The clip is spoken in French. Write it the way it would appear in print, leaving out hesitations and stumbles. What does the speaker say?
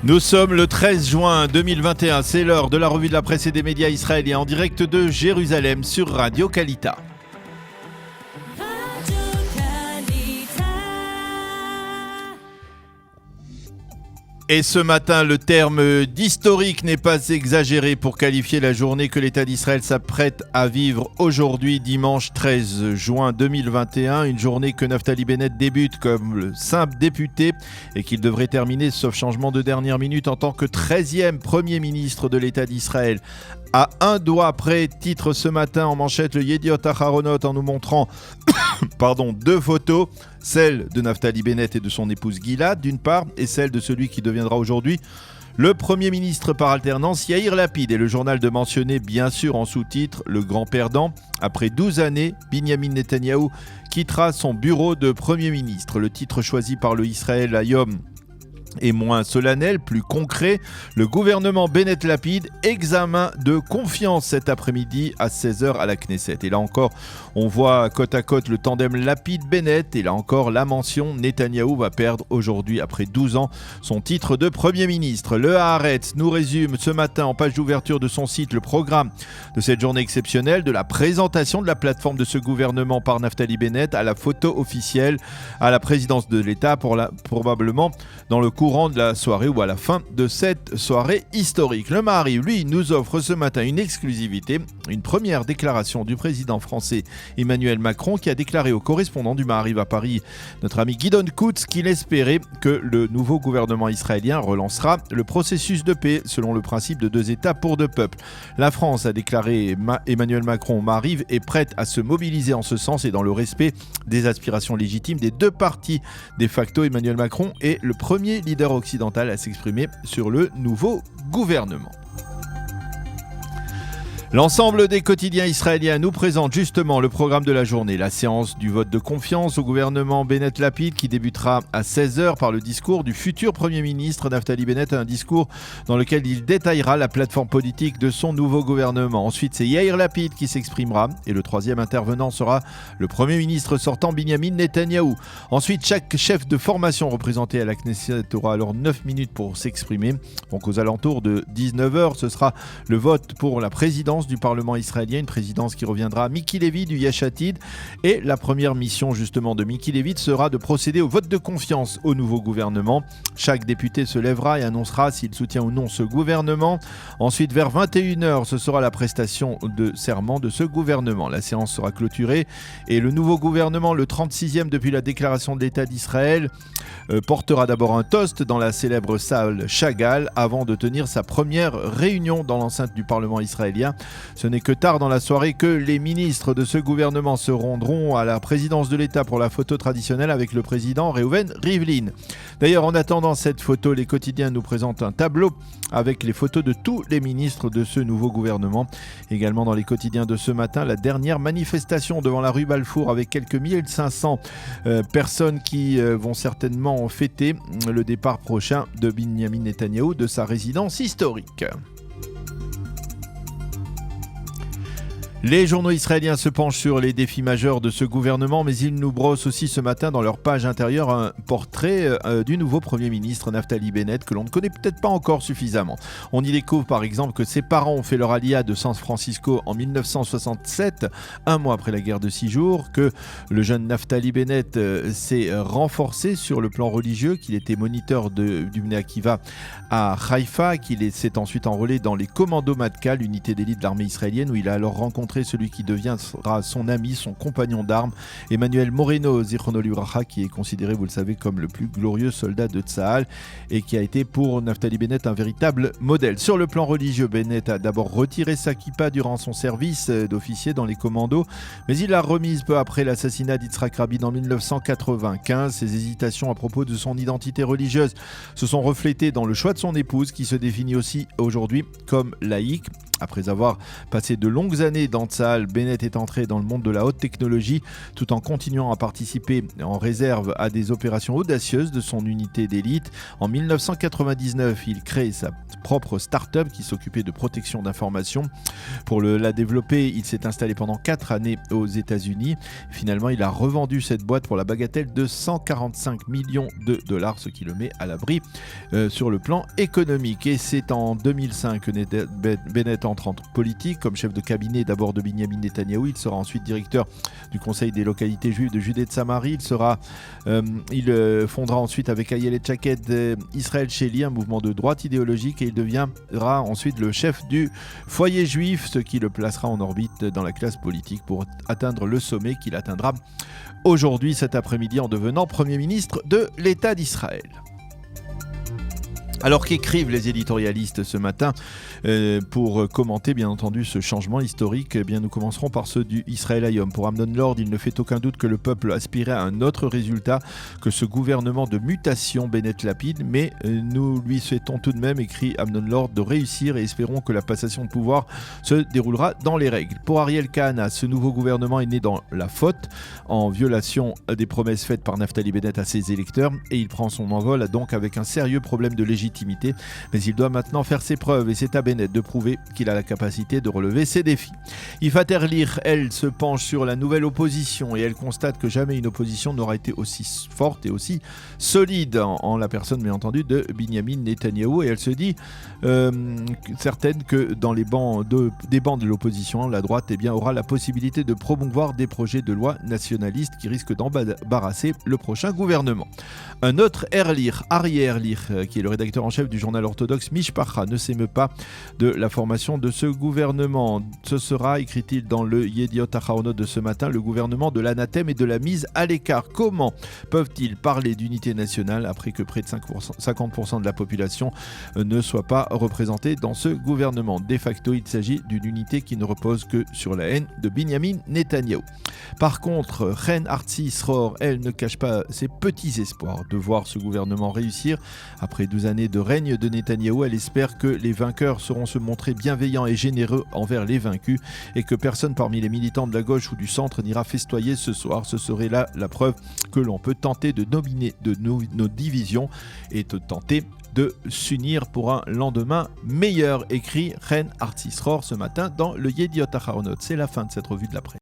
Nous sommes le 13 juin 2021, c'est l'heure de la revue de la presse et des médias israéliens en direct de Jérusalem sur Radio Kalita. Et ce matin, le terme d'historique n'est pas exagéré pour qualifier la journée que l'État d'Israël s'apprête à vivre aujourd'hui, dimanche 13 juin 2021. Une journée que Naftali Bennett débute comme le simple député et qu'il devrait terminer, sauf changement de dernière minute, en tant que 13e Premier ministre de l'État d'Israël. À un doigt près, titre ce matin en manchette le Yediot Aharonot en nous montrant deux photos, celle de Naftali Bennett et de son épouse Gilad d'une part, et celle de celui qui deviendra aujourd'hui le Premier ministre par alternance, Yair Lapid, et le journal de mentionner bien sûr en sous-titre le grand perdant. Après 12 années, Binyamin Netanyahou quittera son bureau de Premier ministre. Le titre choisi par le Israël Hayom est moins solennel, plus concret. Le gouvernement Bennett-Lapid, examen de confiance cet après-midi à 16h à la Knesset. Et là encore, on voit côte à côte le tandem Lapid-Bennett. Et là encore, la mention Netanyahou va perdre aujourd'hui, après 12 ans, son titre de Premier ministre. Le Haaretz nous résume ce matin en page d'ouverture de son site le programme de cette journée exceptionnelle, de la présentation de la plateforme de ce gouvernement par Naftali Bennett à la photo officielle à la présidence de l'État, probablement dans le courant de la soirée ou à la fin de cette soirée historique. Le Maariv, lui, nous offre ce matin une exclusivité, une première déclaration du président français Emmanuel Macron qui a déclaré au correspondant du Maariv à Paris, notre ami Gidon Koutz, qu'il espérait que le nouveau gouvernement israélien relancera le processus de paix selon le principe de 2 États pour 2 peuples. La France, a déclaré Emmanuel Macron au Maariv, est prête à se mobiliser en ce sens et dans le respect des aspirations légitimes des 2 parties. De facto, Emmanuel Macron est le premier leader occidental à s'exprimer sur le nouveau gouvernement. L'ensemble des quotidiens israéliens nous présente justement le programme de la journée, la séance du vote de confiance au gouvernement Bennett-Lapid qui débutera à 16h par le discours du futur Premier ministre Naftali Bennett, un discours dans lequel il détaillera la plateforme politique de son nouveau gouvernement. Ensuite, c'est Yair Lapid qui s'exprimera et le 3e intervenant sera le Premier ministre sortant Binyamin Netanyahou. Ensuite, chaque chef de formation représenté à la Knesset aura alors 9 minutes pour s'exprimer. Donc aux alentours de 19h, ce sera le vote pour la présidence du Parlement israélien, une présidence qui reviendra à Miki Levy du Yesh Atid. Et la première mission justement de Miki Levy sera de procéder au vote de confiance au nouveau gouvernement. Chaque député se lèvera et annoncera s'il soutient ou non ce gouvernement. Ensuite, vers 21h, ce sera la prestation de serment de ce gouvernement. La séance sera clôturée et le nouveau gouvernement, le 36e depuis la déclaration de l'État d'Israël, portera d'abord un toast dans la célèbre salle Chagall avant de tenir sa première réunion dans l'enceinte du Parlement israélien. Ce n'est que tard dans la soirée que les ministres de ce gouvernement se rendront à la présidence de l'État pour la photo traditionnelle avec le président Reuven Rivlin. D'ailleurs, en attendant cette photo, les quotidiens nous présentent un tableau avec les photos de tous les ministres de ce nouveau gouvernement. Également dans les quotidiens de ce matin, la dernière manifestation devant la rue Balfour avec quelques 1500 personnes qui vont certainement fêter le départ prochain de Binyamin Netanyahou de sa résidence historique. Les journaux israéliens se penchent sur les défis majeurs de ce gouvernement, mais ils nous brossent aussi ce matin dans leur page intérieure un portrait du nouveau Premier ministre Naftali Bennett que l'on ne connaît peut-être pas encore suffisamment. On y découvre par exemple que ses parents ont fait leur aliyah de San Francisco en 1967, un mois après la guerre de 6 jours, que le jeune Naftali Bennett s'est renforcé sur le plan religieux, qu'il était moniteur du Bnei Akiva à Haïfa, qu'il s'est ensuite enrôlé dans les commandos Matkal, l'unité d'élite de l'armée israélienne, où il a alors rencontré celui qui deviendra son ami, son compagnon d'armes, Emmanuel Moreno, Zichrono Livracha, qui est considéré, vous le savez, comme le plus glorieux soldat de Tsahal et qui a été pour Naftali Bennett un véritable modèle. Sur le plan religieux, Bennett a d'abord retiré sa kippa durant son service d'officier dans les commandos, mais il l'a remise peu après l'assassinat d'Yitzhak Rabin en 1995. Ses hésitations à propos de son identité religieuse se sont reflétées dans le choix de son épouse, qui se définit aussi aujourd'hui comme laïque. Après avoir passé de longues années dans Tsahal, Bennett est entré dans le monde de la haute technologie tout en continuant à participer en réserve à des opérations audacieuses de son unité d'élite. En 1999, il crée sa propre start-up qui s'occupait de protection d'informations. Pour la développer, il s'est installé pendant 4 années aux États-Unis. Finalement, il a revendu cette boîte pour la bagatelle de 145 millions de dollars, ce qui le met à l'abri sur le plan économique. Et c'est en 2005 que Bennett entre en politique comme chef de cabinet d'abord de Binyamin Netanyahou. Il sera ensuite directeur du Conseil des localités juives de Judée de Samarie. Il fondera ensuite avec Ayelet Shaked Israël Sheli, un mouvement de droite idéologique, et il deviendra ensuite le chef du foyer juif, ce qui le placera en orbite dans la classe politique pour atteindre le sommet qu'il atteindra aujourd'hui cet après-midi en devenant Premier ministre de l'État d'Israël. Alors qu'écrivent les éditorialistes ce matin pour commenter bien entendu ce changement historique, eh bien nous commencerons par ceux du Israël Hayom. Pour Amnon Lord, il ne fait aucun doute que le peuple aspirait à un autre résultat que ce gouvernement de mutation Bennett-Lapid, mais nous lui souhaitons tout de même, écrit Amnon Lord, de réussir et espérons que la passation de pouvoir se déroulera dans les règles. Pour Ariel Kahana, ce nouveau gouvernement est né dans la faute, en violation des promesses faites par Naftali Bennett à ses électeurs, et il prend son envol donc avec un sérieux problème de légitimité, mais il doit maintenant faire ses preuves et c'est à Bennett de prouver qu'il a la capacité de relever ses défis. Yifat Erlich, elle, se penche sur la nouvelle opposition et elle constate que jamais une opposition n'aura été aussi forte et aussi solide en la personne bien entendu de Binyamin Netanyahou, et elle se dit certaine que dans des bancs de l'opposition, la droite aura la possibilité de promouvoir des projets de loi nationalistes qui risquent d'embarrasser le prochain gouvernement. Un autre Erlich, Ari Erlich, qui est le rédacteur en chef du journal orthodoxe Mishpacha, ne s'émeut pas de la formation de ce gouvernement. Ce sera, écrit-il dans le Yediot Acharonot de ce matin, le gouvernement de l'anathème et de la mise à l'écart. Comment peuvent-ils parler d'unité nationale après que près de 50% de la population ne soit pas représentée dans ce gouvernement? De facto, il s'agit d'une unité qui ne repose que sur la haine de Binyamin Netanyahou. Par contre, Chen Artzi Sror, elle, ne cache pas ses petits espoirs de voir ce gouvernement réussir. Après 12 années de règne de Netanyahou, elle espère que les vainqueurs sauront se montrer bienveillants et généreux envers les vaincus et que personne parmi les militants de la gauche ou du centre n'ira festoyer ce soir. Ce serait là la preuve que l'on peut tenter de nominer nos divisions et de tenter de s'unir pour un lendemain meilleur, écrit Chen Artzi Sror ce matin dans le Yediot Acharonot. C'est la fin de cette revue de la presse.